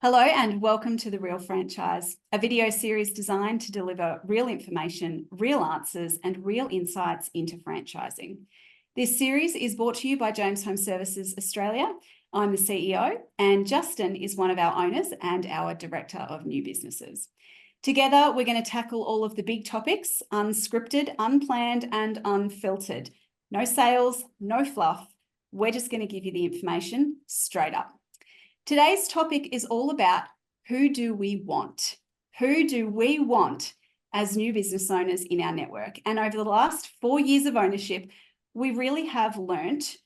Hello and welcome to the Real Franchise, a video series designed to deliver real information, real answers, and real insights into franchising. This series is brought to you by James Home Services Australia. I'm the CEO, and Justin is one of our owners and our Director of New Businesses. Together, we're going to tackle all of the big topics, unscripted, unplanned, and unfiltered. No sales, no fluff. We're just going to give you the information straight up. Today's topic is all about who do we want? Who do we want as new business owners in our network? And over the last 4 years of ownership, we really have learnt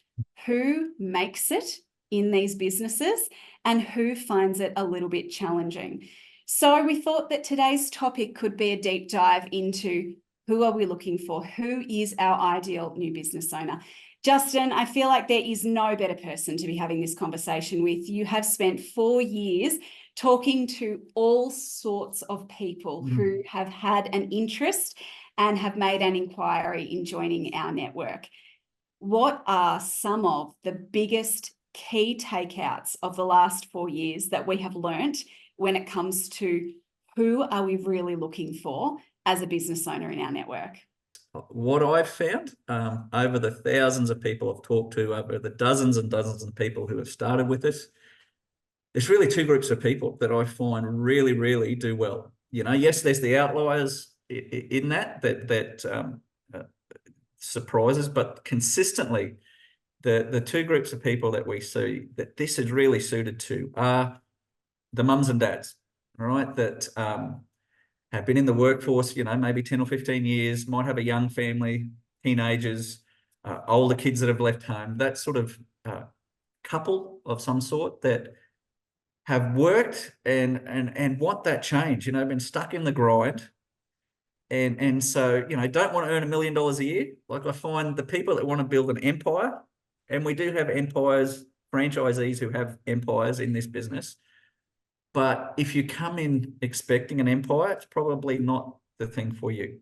who makes it in these businesses and who finds it a little bit challenging. So we thought that today's topic could be a deep dive into who are we looking for? Who is our ideal new business owner? Justin, I feel like there is no better person to be having this conversation with. You have spent 4 years talking to all sorts of people who have had an interest and have made an inquiry in joining our network. What are some of the biggest key takeouts of the last 4 years that we have learnt when it comes to who are we really looking for as a business owner in our network? What I've found over the thousands of people I've talked to, over the dozens and dozens of people who have started with us, there's really two groups of people that I find really do well. You know, yes, there's the outliers in that surprises, but consistently, the two groups of people that we see that this is really suited to are the mums and dads, right? That have been in the workforce, you know, maybe 10 or 15 years, might have a young family, teenagers, older kids that have left home, that sort of couple of some sort that have worked and want that change, you know, been stuck in the grind. And so, you know, don't want to earn $1 million a year. Like I find the people that want to build an empire, and we do have empires, franchisees who have empires in this business. But if you come in expecting an empire, it's probably not the thing for you.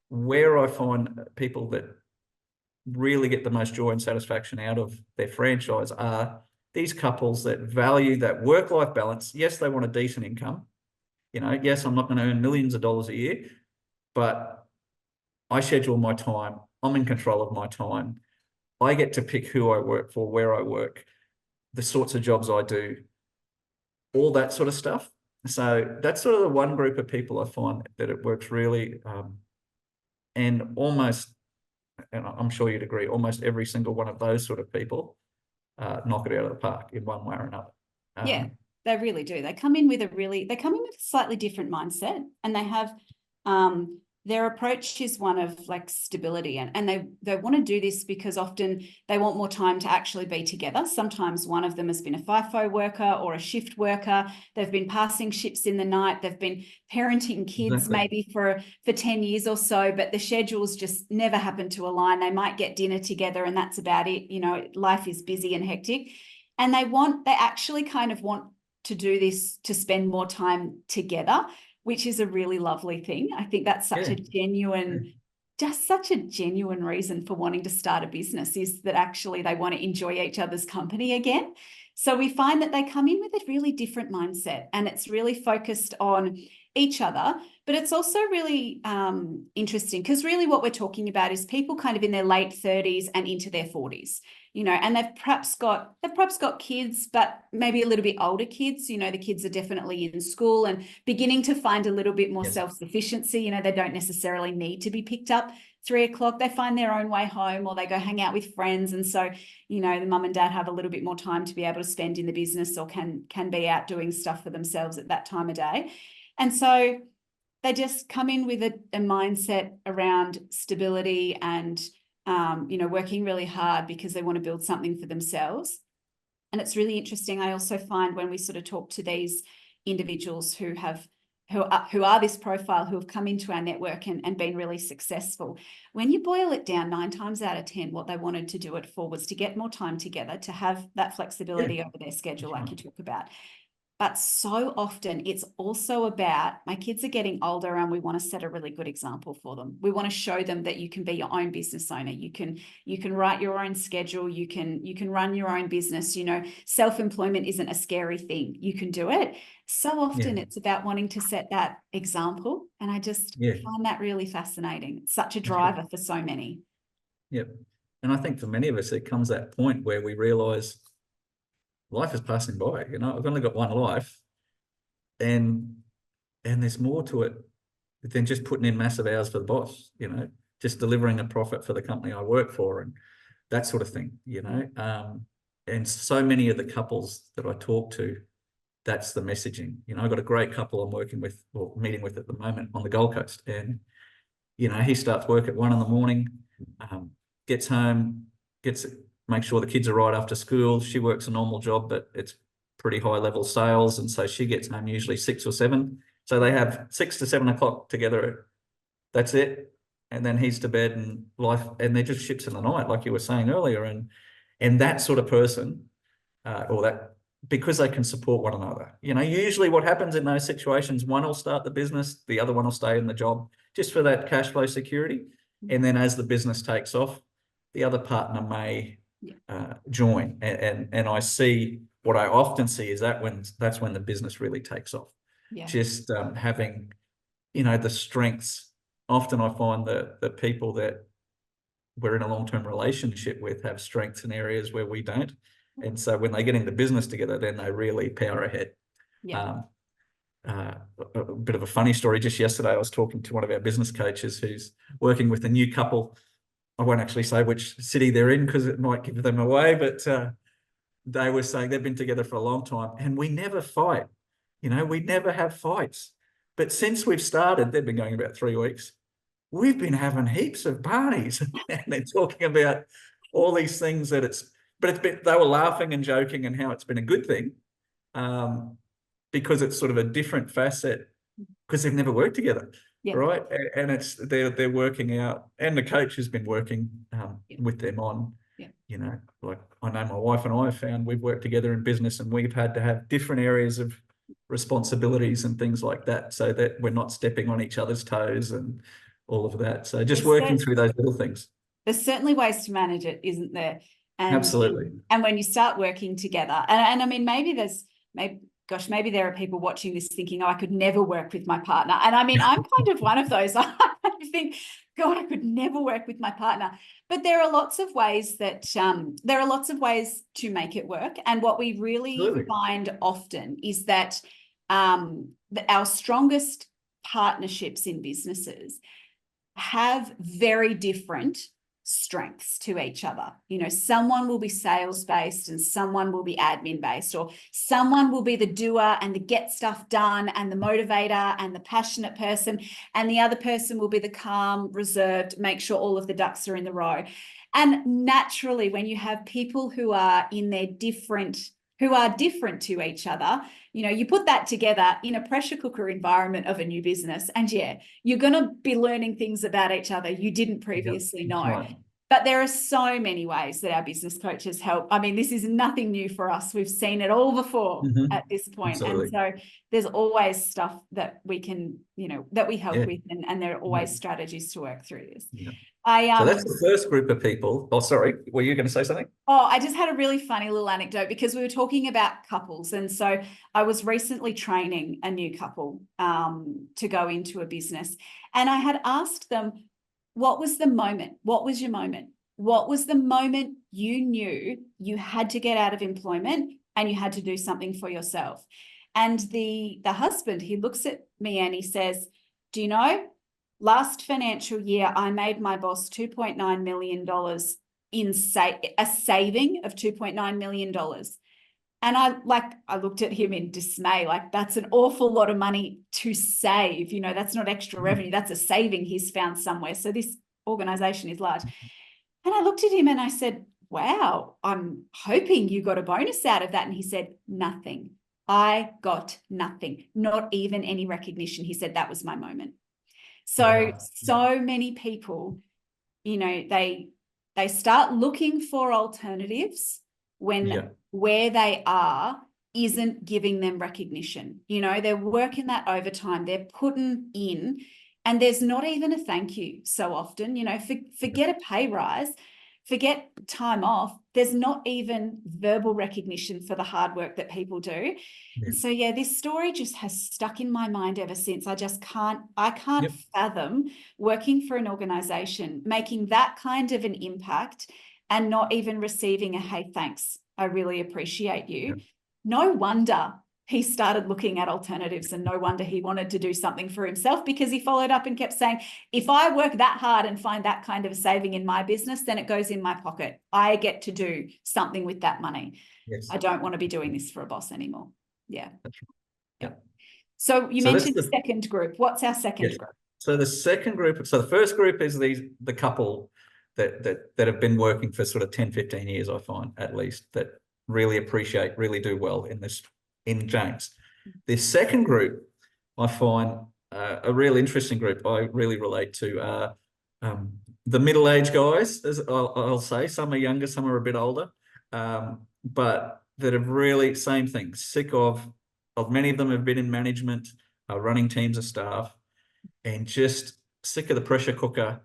Where I find people that really get the most joy and satisfaction out of their franchise are these couples that value that work-life balance. Yes, they want a decent income. You know, yes, I'm not going to earn millions of dollars a year, but I schedule my time. I'm in control of my time. I get to pick who I work for, where I work, the sorts of jobs I do, all that sort of stuff. So that's sort of the one group of people I find that it works really, and almost, and I'm sure you'd agree, almost every single one of those sort of people knock it out of the park in one way or another. Yeah, they really do. They come in with a slightly different mindset, and they have their approach is one of like stability, and they want to do this because often they want more time to actually be together. Sometimes one of them has been a FIFO worker or a shift worker. They've been passing ships in the night. They've been parenting kids maybe for 10 years or so, but the schedules just never happen to align. They might get dinner together and that's about it. You know, life is busy and hectic. And they actually kind of want to do this to spend more time together, which is a really lovely thing. I think that's such a genuine, just such a genuine reason for wanting to start a business, is that actually they want to enjoy each other's company again. So we find that they come in with a really different mindset, and it's really focused on each other, but it's also really interesting because really what we're talking about is people kind of in their late 30s and into their 40s, you know, and they've perhaps got kids, but maybe a little bit older kids. You know, the kids are definitely in school and beginning to find a little bit more self-sufficiency. You know, they don't necessarily need to be picked up 3 o'clock. They find their own way home, or they go hang out with friends. And so, you know, the mum and dad have a little bit more time to be able to spend in the business, or can be out doing stuff for themselves at that time of day. And so they just come in with a mindset around stability and, you know, working really hard because they want to build something for themselves. And it's really interesting. I also find when we sort of talk to these individuals who are this profile, who have come into our network and been really successful, when you boil it down, 9 times out of 10, what they wanted to do it for was to get more time together, to have that flexibility over their schedule, like you talk about. But so often it's also about, my kids are getting older and we want to set a really good example for them. We want to show them that you can be your own business owner. You can write your own schedule. You can run your own business. You know, self-employment isn't a scary thing. You can do it. So often it's about wanting to set that example. And I just find that really fascinating. It's such a driver for so many. Yep. And I think for many of us, it comes that point where we realize life is passing by. You know, I've only got one life, and there's more to it than just putting in massive hours for the boss, you know, just delivering a profit for the company I work for and that sort of thing, you know. And so many of the couples that I talk to, that's the messaging. You know, I've got a great couple I'm working with or meeting with at the moment on the Gold Coast. And, you know, he starts work at 1 a.m, gets home, make sure the kids are right after school. She works a normal job, but it's pretty high level sales. And so she gets home usually 6 or 7. So they have 6 to 7 o'clock together. That's it. And then he's to bed and life, and they're just ships in the night, like you were saying earlier. And that sort of person, or that, because they can support one another. You know, usually what happens in those situations, one will start the business, the other one will stay in the job just for that cash flow security. And then as the business takes off, the other partner may join. And I see, what I often see is that's when the business really takes off. Yeah. Just having, you know, the strengths. Often I find that the people that we're in a long-term relationship with have strengths in areas where we don't. And so when they get into business together, then they really power ahead. Yeah. A bit of a funny story. Just yesterday, I was talking to one of our business coaches who's working with a new couple. I won't actually say which city they're in because it might give them away, but they were saying they've been together for a long time and we never fight. You know, we never have fights. But since we've started, they've been going about 3 weeks, we've been having heaps of parties. And they're talking about all these things that they were laughing and joking and how it's been a good thing, because it's sort of a different facet because they've never worked together. Yeah. Right. And they're working out, and the coach has been working with them on, you know, like I know my wife and I have found we've worked together in business and we've had to have different areas of responsibilities and things like that so that we're not stepping on each other's toes and all of that. So just working through those little things. There's certainly ways to manage it, isn't there? And, absolutely. And when you start working together, and I mean, maybe there are people watching this thinking, oh, I could never work with my partner. And I mean, I'm kind of one of those. I think, God, I could never work with my partner. But there are lots of ways to make it work. And what we really find often is that our strongest partnerships in businesses have very different strengths to each other. You know, someone will be sales based and someone will be admin based, or someone will be the doer and the get stuff done and the motivator and the passionate person, and the other person will be the calm, reserved, make sure all of the ducks are in the row. And naturally, when you have people who are different to each other, you know, you put that together in a pressure cooker environment of a new business, and you're going to be learning things about each other you didn't previously know. Right. But there are so many ways that our business coaches help. I mean, this is nothing new for us. We've seen it all before at this point. Absolutely. And so there's always stuff that we can, you know, that we help with, and there are always strategies to work through this. Yeah. So that's the first group of people. Oh, sorry. Were you going to say something? Oh, I just had a really funny little anecdote because we were talking about couples. And so I was recently training a new couple to go into a business. And I had asked them, what was the moment? What was your moment? What was the moment you knew you had to get out of employment and you had to do something for yourself? And the husband, he looks at me and he says, do you know, last financial year, I made my boss $2.9 million in a saving of $2.9 million. And I looked at him in dismay, like that's an awful lot of money to save. You know, that's not extra revenue. That's a saving he's found somewhere. So this organization is large. And I looked at him and I said, wow, I'm hoping you got a bonus out of that. And he said, nothing. I got nothing, not even any recognition. He said, that was my moment. So many people, you know, they start looking for alternatives when where they are isn't giving them recognition. You know, they're working that overtime, they're putting in, and there's not even a thank you so often. You know, forget a pay rise, forget time off. There's not even verbal recognition for the hard work that people do. Yeah. And so, yeah, this story just has stuck in my mind ever since. I can't Yep. fathom working for an organization, making that kind of an impact and not even receiving a, hey, thanks, I really appreciate you. Yep. No wonder he started looking at alternatives, and no wonder he wanted to do something for himself, because he followed up and kept saying, if I work that hard and find that kind of a saving in my business, then it goes in my pocket. I get to do something with that money. Yes. I don't want to be doing this for a boss anymore. Yeah. That's right. Yeah. So you mentioned the second group. What's our second group? So the second group, so the first group is the couple that have been working for sort of 10, 15 years, I find, at least, that really appreciate, really do well in James. The second group, I find a real interesting group. I really relate to the middle-aged guys, as I'll say. Some are younger, some are a bit older, but that have really, same thing, sick of many of them have been in management, running teams of staff, and just sick of the pressure cooker,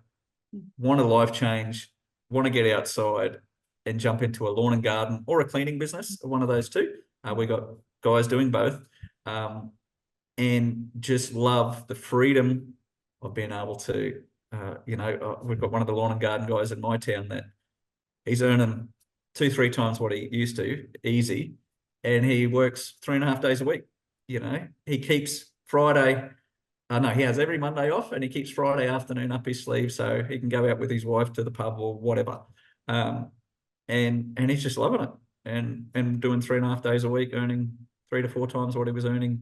want a life change, want to get outside and jump into a lawn and garden or a cleaning business, one of those two. We got guys doing both, and just love the freedom of being able to, we've got one of the lawn and garden guys in my town that he's earning 2-3 times what he used to, easy, and he works 3.5 days a week. You know, he keeps Friday. He has every Monday off, and he keeps Friday afternoon up his sleeve so he can go out with his wife to the pub or whatever. And he's just loving it, and doing 3.5 days a week, earning 3 to 4 times what he was earning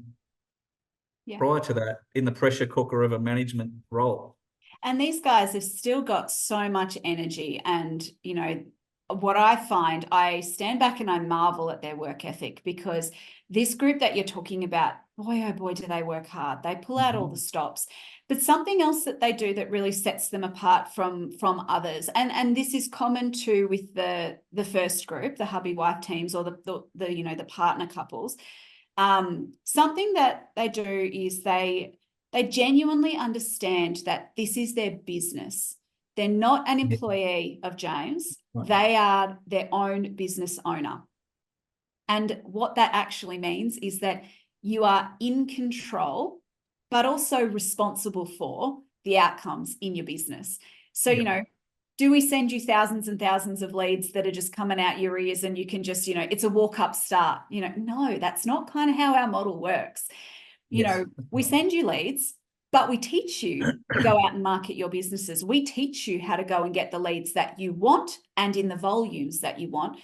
prior to that in the pressure cooker of a management role. And these guys have still got so much energy. And, you know, what I find, I stand back and I marvel at their work ethic, because this group that you're talking about, boy, oh boy, do they work hard. They pull out all the stops. But something else that they do that really sets them apart from others, and this is common too with the first group, the hubby wife teams, or the partner couples. Something that they do is they genuinely understand that this is their business. They're not an employee of James. Right. They are their own business owner. And what that actually means is that you are in control, but also responsible for the outcomes in your business. So, you know, do we send you thousands and thousands of leads that are just coming out your ears and you can just, it's a walk-up start? No, that's not kind of how our model works. We send you leads, but we teach you to go out and market your businesses. We teach you how to go and get the leads that you want and in the volumes that you want,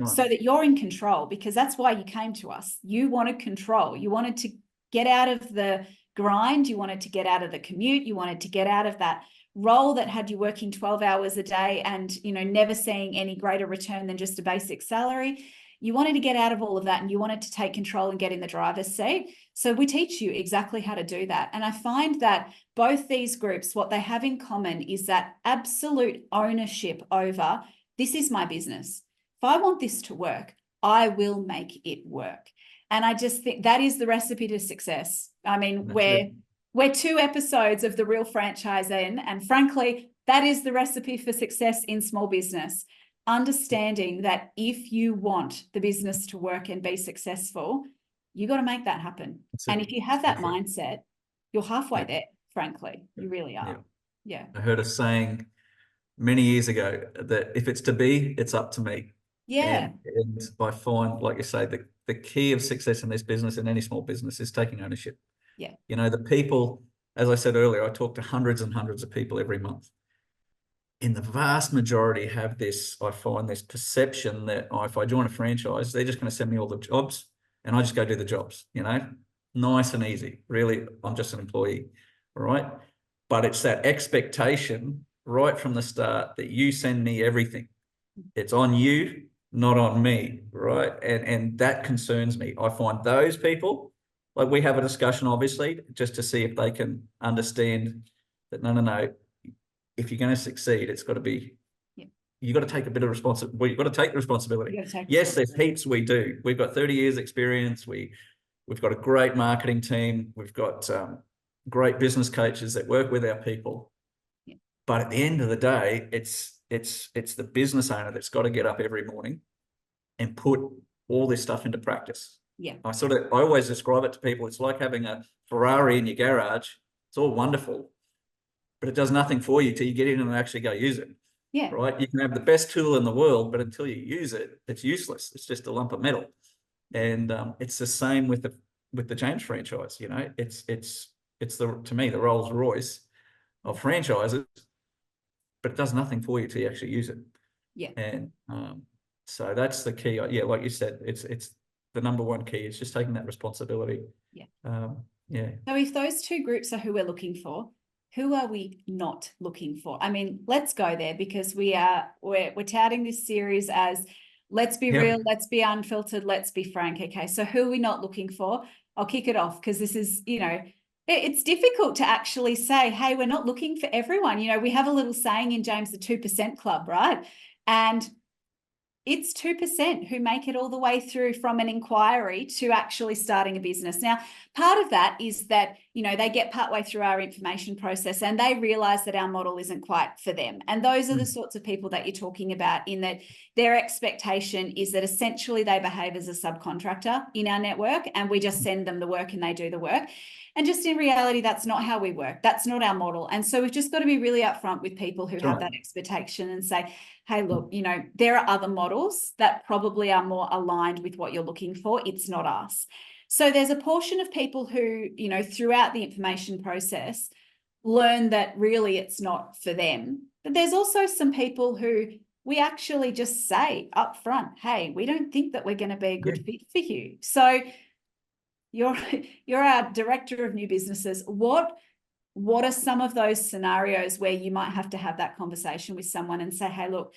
so that you're in control, because that's why you came to us. You wanted control. You wanted to get out of the grind. You wanted to get out of the commute. You wanted to get out of that role that had you working 12 hours a day and, never seeing any greater return than just a basic salary. You wanted to get out of all of that, and you wanted to take control and get in the driver's seat. So we teach you exactly how to do that. And I find that both these groups, what they have in common is that absolute ownership over, this is my business. If I want this to work, I will make it work. And I just think that is the recipe to success. I mean, we're 2 episodes of the Real Franchise in, and frankly, that is the recipe for success in small business. Understanding that if you want the business to work and be successful, you got to make that happen. And if you have that mindset, you're halfway there, frankly. You really are. Yeah. I heard a saying many years ago that if it's to be, it's up to me. Yeah. And I find, like you say, the key of success in this business, in any small business, is taking ownership. Yeah. The people, as I said earlier, I talk to hundreds and hundreds of people every month. In the vast majority have this, I find this perception that if I join a franchise, they're just going to send me all the jobs and I just go do the jobs, nice and easy. Really, I'm just an employee, all right? But it's that expectation right from the start that you send me everything. It's on you, not on me, right? And that concerns me. I find those people, like, we have a discussion, obviously, just to see if they can understand that, no. If you're going to succeed, it's got to be you got to take a bit of responsibility. Well, you've got to take the responsibility. Yes, there's heaps we do. We've got 30 years experience. We've got a great marketing team. We've got great business coaches that work with our people. Yeah. But at the end of the day, it's the business owner that's got to get up every morning and put all this stuff into practice. Yeah. I always describe it to people. It's like having a Ferrari in your garage. It's all wonderful, but it does nothing for you till you get in and actually go use it. Yeah. Right. You can have the best tool in the world, but until you use it, it's useless. It's just a lump of metal. And it's the same with the James franchise. You know, it's to me, the Rolls Royce of franchises, but it does nothing for you till you actually use it. Yeah. And so that's the key. Yeah, like you said, it's the number one key. It's just taking that responsibility. Yeah. Yeah. So if those two groups are who we're looking for, who are we not looking for? I mean, let's go there, because we're touting this series as let's be real, let's be unfiltered, let's be frank. Okay, so who are we not looking for? I'll kick it off, because this is, you know, it's difficult to actually say, hey, we're not looking for everyone. You know, we have a little saying in James, the 2% club, right? And it's 2% who make it all the way through from an inquiry to actually starting a business. Now, part of that is that, you know, they get partway through our information process and they realize that our model isn't quite for them. And those are the sorts of people that you're talking about, in that their expectation is that essentially they behave as a subcontractor in our network and we just send them the work and they do the work. And just in reality, that's not how we work. That's not our model. And so we've just got to be really upfront with people who have that expectation and say, hey, look, you know, there are other models that probably are more aligned with what you're looking for. It's not us. So there's a portion of people who, you know, throughout the information process learn that really it's not for them. But there's also some people who we actually just say up front, hey, we don't think that we're going to be a good fit for you. So you're our director of new businesses. What are some of those scenarios where you might have to have that conversation with someone and say, hey, look,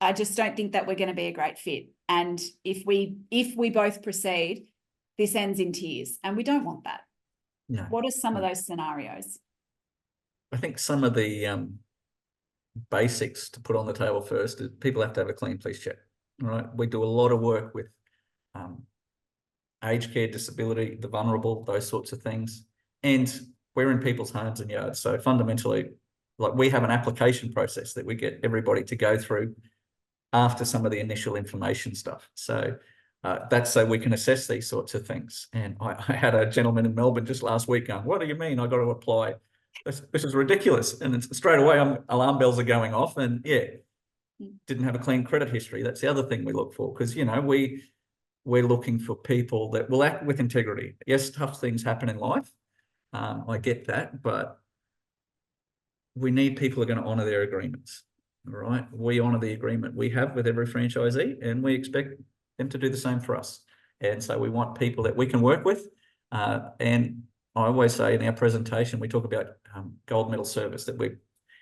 I just don't think that we're going to be a great fit. And if we both proceed, this ends in tears, and we don't want that. No. What are some of those scenarios? I think some of the basics to put on the table first is people have to have a clean police check. Right. We do a lot of work with aged care, disability, the vulnerable, those sorts of things. And we're in people's homes and yards. So fundamentally, like, we have an application process that we get everybody to go through after some of the initial information stuff. So that's so we can assess these sorts of things. And I had a gentleman in Melbourne just last week going, what do you mean I got to apply? This is ridiculous. And it's straight away alarm bells are going off, and didn't have a clean credit history. That's the other thing we look for, because, you know, we're looking for people that will act with integrity. Yes, tough things happen in life. I get that, but we need people who are going to honour their agreements. All right. We honour the agreement we have with every franchisee, and we expect them to do the same for us. And so we want people that we can work with. And I always say in our presentation, we talk about gold medal service,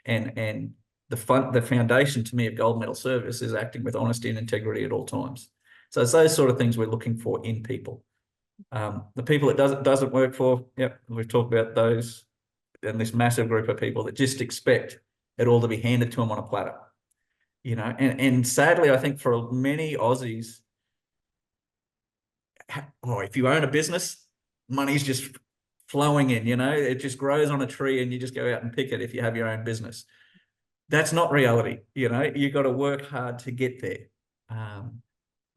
and the foundation to me of gold medal service is acting with honesty and integrity at all times. So it's those sort of things we're looking for in people. The people it doesn't work for, we've talked about those, and this massive group of people that just expect it all to be handed to them on a platter. You know, and sadly, I think for many Aussies, if you own a business, money's just flowing in, you know, it just grows on a tree and you just go out and pick it if you have your own business. That's not reality. You know, you've got to work hard to get there.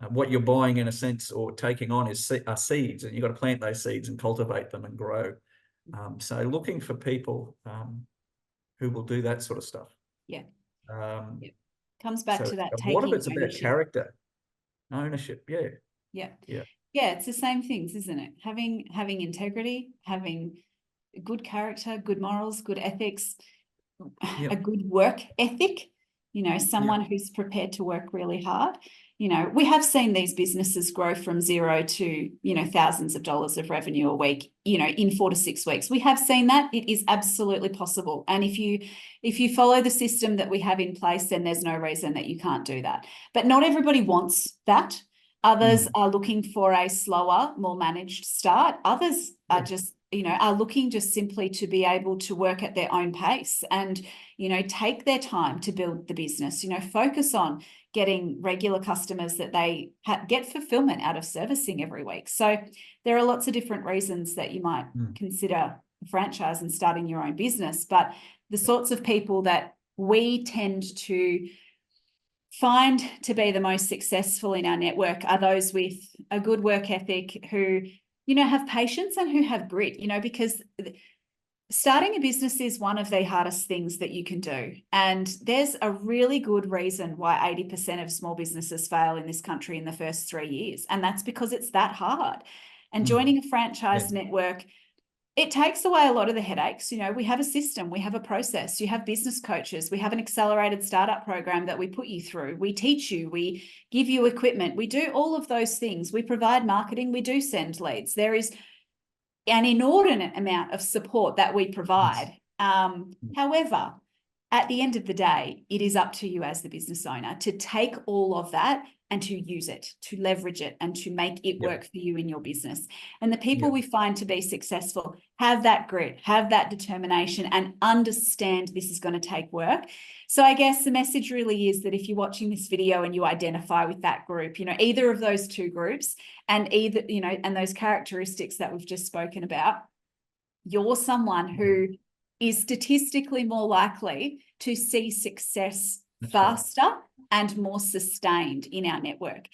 What you're buying, in a sense, or taking on are seeds, and you've got to plant those seeds and cultivate them and grow. So looking for people who will do that sort of stuff. Comes back to that a lot of it's ownership. about character, ownership. It's the same things, isn't it? Having integrity, having good character, good morals, good ethics, a good work ethic, you know, someone who's prepared to work really hard. You know, we have seen these businesses grow from zero to, you know, thousands of dollars of revenue a week, you know, in 4 to 6 weeks. We have seen that. It is absolutely possible. And if you follow the system that we have in place, then there's no reason that you can't do that. But not everybody wants that. Others are looking for a slower, more managed start. Others are just are looking just simply to be able to work at their own pace and, take their time to build the business, focus on getting regular customers that they get fulfillment out of servicing every week. So there are lots of different reasons that you might consider a franchise and starting your own business. But the sorts of people that we tend to find to be the most successful in our network are those with a good work ethic, who, have patience and who have grit, because starting a business is one of the hardest things that you can do. And there's a really good reason why 80% of small businesses fail in this country in the first 3 years. And that's because it's that hard. And joining a franchise network, it takes away a lot of the headaches. We have a system, we have a process, you have business coaches, we have an accelerated startup program that we put you through. We teach you, we give you equipment, we do all of those things. We provide marketing, we do send leads. There is an inordinate amount of support that we provide. However, at the end of the day, it is up to you as the business owner to take all of that and to use it, to leverage it, and to make it work for you in your business. And the people we find to be successful have that grit, have that determination, and understand this is going to take work. So I guess the message really is that if you're watching this video and you identify with that group, either of those two groups, and and those characteristics that we've just spoken about, you're someone who is statistically more likely to see success faster and more sustained in our network.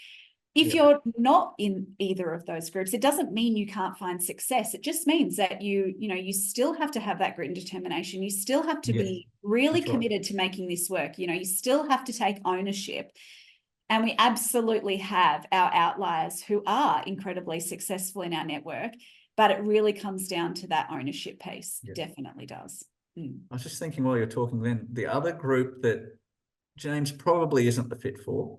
If you're not in either of those groups, it doesn't mean you can't find success. It just means that you still have to have that grit and determination. You still have to be really committed to making this work. You still have to take ownership. And we absolutely have our outliers who are incredibly successful in our network, but it really comes down to that ownership piece. Definitely does. I was just thinking while you're talking then, the other group that James probably isn't the fit for,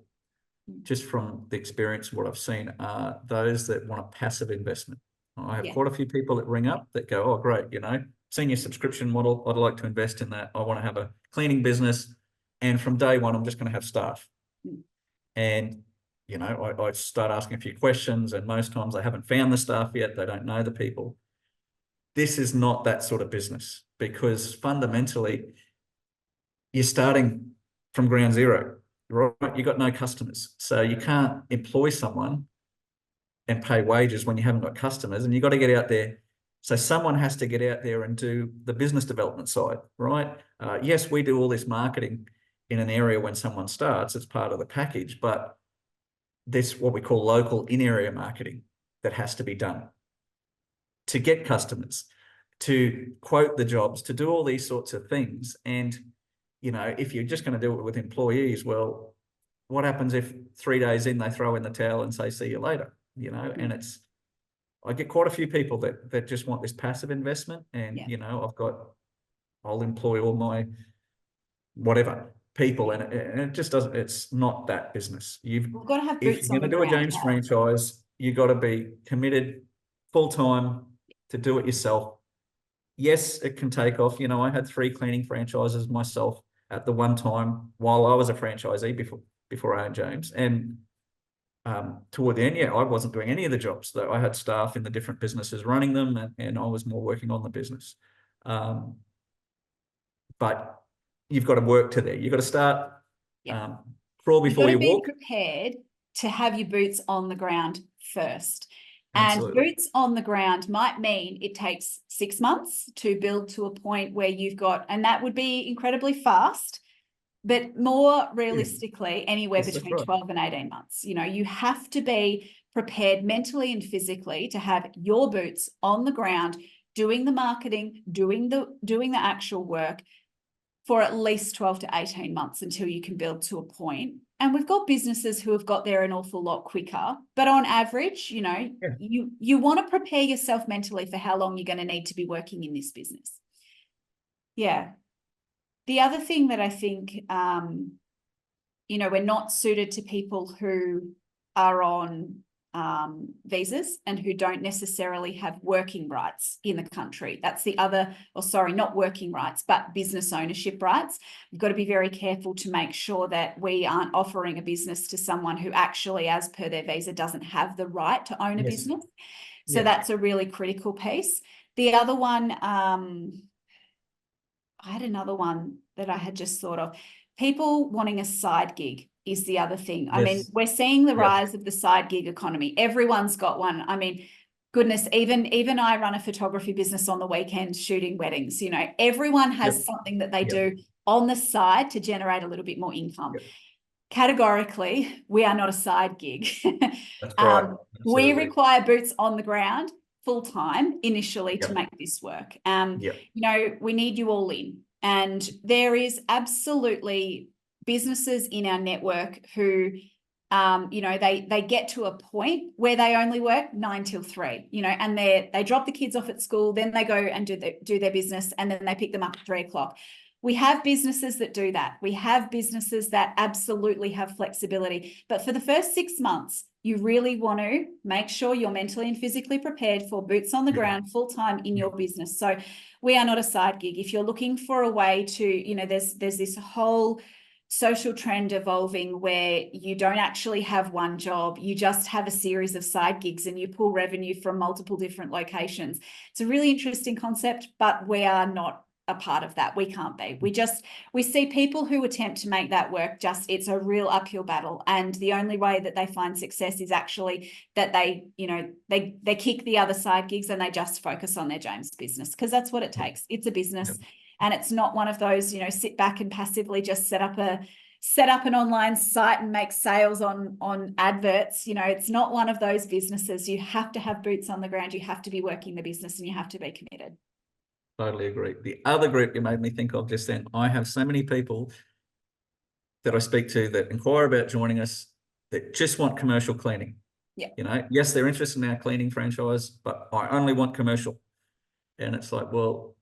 just from the experience of what I've seen, are those that want a passive investment. I have quite a few people that ring up that go, oh, great, senior subscription model, I'd like to invest in that. I want to have a cleaning business. And from day one, I'm just going to have staff. And, I start asking a few questions, and most times they haven't found the staff yet. They don't know the people. This is not that sort of business, because fundamentally you're starting from ground zero, right? You've got no customers. So you can't employ someone and pay wages when you haven't got customers, and you've got to get out there. So someone has to get out there and do the business development side, right? Yes, we do all this marketing in an area when someone starts, it's part of the package, but there's what we call local in-area marketing that has to be done to get customers, to quote the jobs, to do all these sorts of things. And if you're just going to do it with employees, well, what happens if 3 days in they throw in the towel and say, see you later, and I get quite a few people that just want this passive investment. And, I'll employ all my whatever people, and it just doesn't, it's not that business. We've got to have boots on the ground. If you're going to do a James franchise, you've got to be committed full time to do it yourself. Yes, it can take off. I had 3 cleaning franchises myself at the one time while I was a franchisee before I owned James. And toward the end, I wasn't doing any of the jobs. Though I had staff in the different businesses running them, and I was more working on the business. But you've got to work to there. You've got to start crawl before you walk. Be prepared to have your boots on the ground first. Absolutely. And boots on the ground might mean it takes 6 months to build to a point where you've got, and that would be incredibly fast, but more realistically, anywhere between 12 and 18 months. You have to be prepared mentally and physically to have your boots on the ground, doing the marketing, doing the actual work for at least 12 to 18 months until you can build to a point. And we've got businesses who have got there an awful lot quicker, but on average, you want to prepare yourself mentally for how long you're going to need to be working in this business. Yeah. The other thing that I think, we're not suited to people who are on visas and who don't necessarily have working rights in the country. That's the other, not working rights, but business ownership rights. We've got to be very careful to make sure that we aren't offering a business to someone who actually, as per their visa, doesn't have the right to own a business. So that's a really critical piece. The other one, I had another one that I had just thought of. People wanting a side gig is the other thing. I mean, Yes. we're seeing the Yep. rise of the side gig economy. Everyone's got one. I mean, goodness, even I run a photography business on the weekend shooting weddings. You know, everyone has Yep. something that they Yep. do on the side to generate a little bit more income. Yep. Categorically, we are not a side gig. That's right. We Absolutely. require boots on the ground full time initially to Yep. make this work. Yep. You know, we need you all in. And there is absolutely businesses in our network who, you know, they get to a point where they only work 9 till 3, you know, and they drop the kids off at school, then they go and do their business, and then they pick them up at 3 o'clock. We have businesses that do that. We have businesses that absolutely have flexibility. But for the first 6 months, you really want to make sure you're mentally and physically prepared for boots on the ground full time in your business. So we are not a side gig. If you're looking for a way to, you know, there's this whole social trend evolving where you don't actually have one job, you just have a series of side gigs and you pull revenue from multiple different locations. It's a really interesting concept, but we are not a part of that. We can't be. We see people who attempt to make that work, just it's a real uphill battle, and the only way that they find success is actually that they, you know, they kick the other side gigs and they just focus on their James business, because that's what it takes. It's a business, and it's not one of those, you know, sit back and passively just set up an online site and make sales on adverts. You know, it's not one of those businesses. You have to have boots on the ground. You have to be working the business, and you have to be committed. Totally agree. The other group you made me think of just then, I have so many people that I speak to that inquire about joining us that just want commercial cleaning. Yeah. You know, yes, they're interested in our cleaning franchise, but I only want commercial. And it's like, well,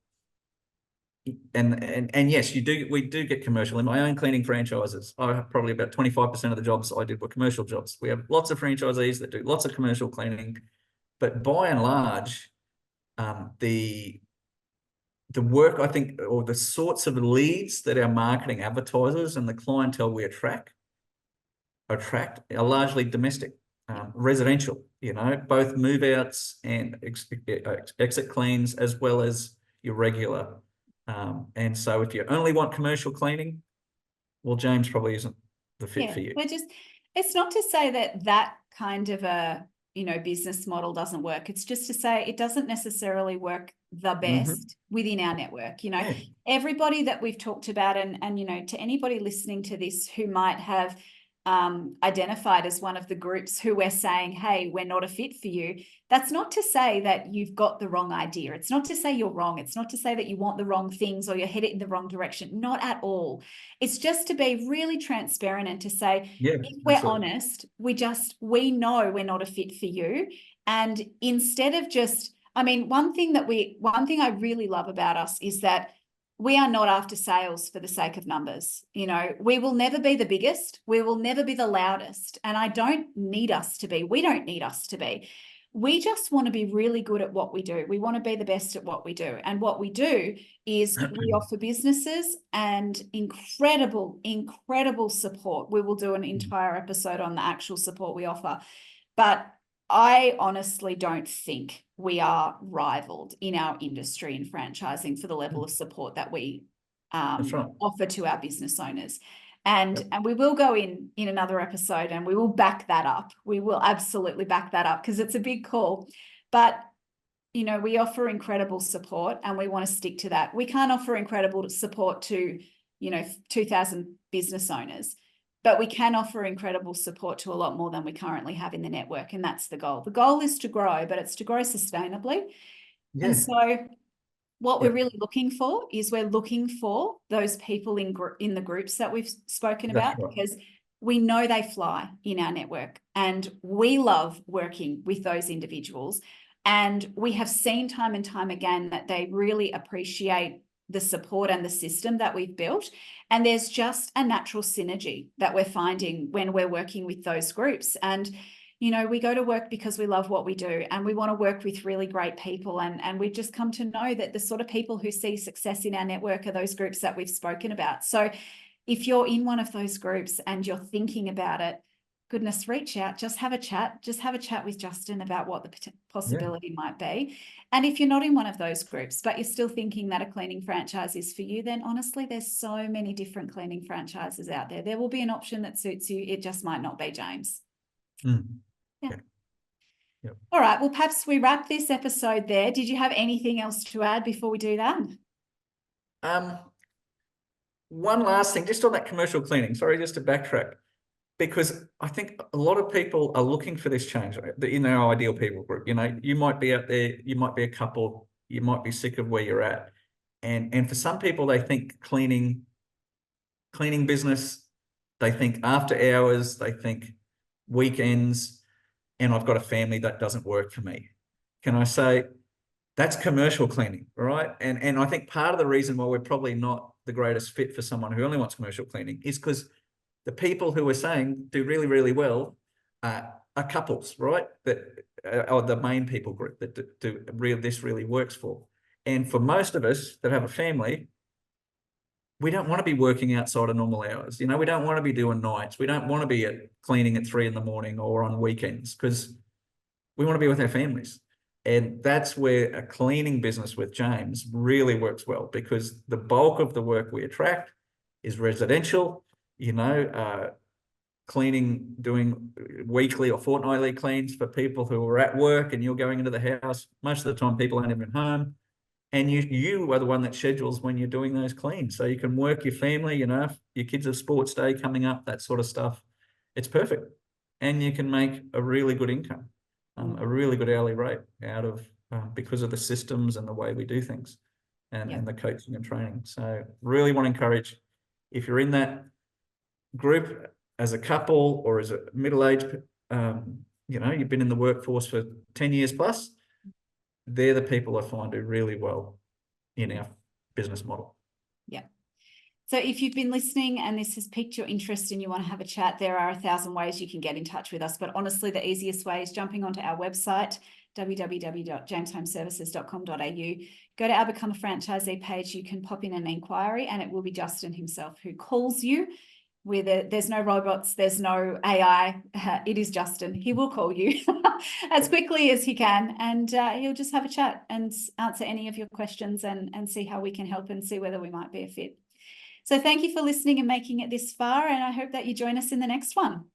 and yes, we do get commercial. In my own cleaning franchises, I have probably about 25% of the jobs I did were commercial jobs. We have lots of franchisees that do lots of commercial cleaning, but by and large, the work, I think, or the sorts of leads that our marketing advertisers and the clientele we attract are largely domestic, residential, you know, both move outs and exit cleans, as well as your regular. And so if you only want commercial cleaning, well, James probably isn't the fit for you. It's not to say that kind of a, you know, business model doesn't work. It's just to say it doesn't necessarily work the best within our network. You know, everybody that we've talked about, and you know, to anybody listening to this who might have identified as one of the groups who we're saying, hey, we're not a fit for you, that's not to say that you've got the wrong idea. It's not to say you're wrong. It's not to say that you want the wrong things or you're headed in the wrong direction. Not at all. It's just to be really transparent and to say, if we're honest, we know we're not a fit for you. And instead of just, I mean, one thing I really love about us is that we are not after sales for the sake of numbers. You know, we will never be the biggest. We will never be the loudest. And I don't need us to be. We don't need us to be. We just want to be really good at what we do. We want to be the best at what we do. And what we do is we offer businesses and incredible, incredible support. We will do an entire episode on the actual support we offer. But I honestly don't think we are rivaled in our industry in franchising for the level of support that we offer to our business owners. And we will go in another episode and we will back that up. We will absolutely back that up because it's a big call. But, you know, we offer incredible support and we want to stick to that. We can't offer incredible support to, you know, 2,000 business owners, but we can offer incredible support to a lot more than we currently have in the network. And that's the goal. The goal is to grow, but it's to grow sustainably. Yeah. And so what we're really looking for is we're looking for those people in the groups that we've spoken about, because we know they fly in our network and we love working with those individuals. And we have seen time and time again that they really appreciate the support and the system that we've built. And there's just a natural synergy that we're finding when we're working with those groups. And, you know, we go to work because we love what we do and we want to work with really great people. And we've just come to know that the sort of people who see success in our network are those groups that we've spoken about. So if you're in one of those groups and you're thinking about it, goodness, reach out, just have a chat with Justin about what the possibility might be. And if you're not in one of those groups, but you're still thinking that a cleaning franchise is for you, then honestly, there's so many different cleaning franchises out there. There will be an option that suits you. It just might not be James. Mm. Yeah. Yep. All right. Well, perhaps we wrap this episode there. Did you have anything else to add before we do that? One last thing, just on that commercial cleaning. Sorry, just to backtrack, because I think a lot of people are looking for this change in their ideal people group. You know, you might be out there, you might be a couple, you might be sick of where you're at. And for some people, they think cleaning business, they think after hours, they think weekends, and I've got a family, that doesn't work for me. Can I say that's commercial cleaning, right? And I think part of the reason why we're probably not the greatest fit for someone who only wants commercial cleaning is because the people who we're saying do really, really well are couples, right? That are the main people group that this really works for. And for most of us that have a family, we don't want to be working outside of normal hours. You know, we don't want to be doing nights. We don't want to be cleaning at 3 a.m. or on weekends, because we want to be with our families. And that's where a cleaning business with James really works well, because the bulk of the work we attract is residential, you know, cleaning, doing weekly or fortnightly cleans for people who are at work and you're going into the house. Most of the time people aren't even home. And you are the one that schedules when you're doing those cleans. So you can work your family, you know, if your kids have sports day coming up, that sort of stuff. It's perfect. And you can make a really good income. A really good hourly rate out of because of the systems and the way we do things and the coaching and training. So really want to encourage, if you're in that group as a couple or as a middle-aged, you know, you've been in the workforce for 10 years plus, they're the people I find do really well in our business model. Yeah. So if you've been listening and this has piqued your interest and you want to have a chat, there are 1,000 ways you can get in touch with us. But honestly, the easiest way is jumping onto our website, www.jameshomeservices.com.au. Go to our Become a Franchisee page. You can pop in an inquiry and it will be Justin himself who calls you. There's no robots, there's no AI. It is Justin. He will call you as quickly as he can, and he'll just have a chat and answer any of your questions and see how we can help and see whether we might be a fit. So thank you for listening and making it this far, and I hope that you join us in the next one.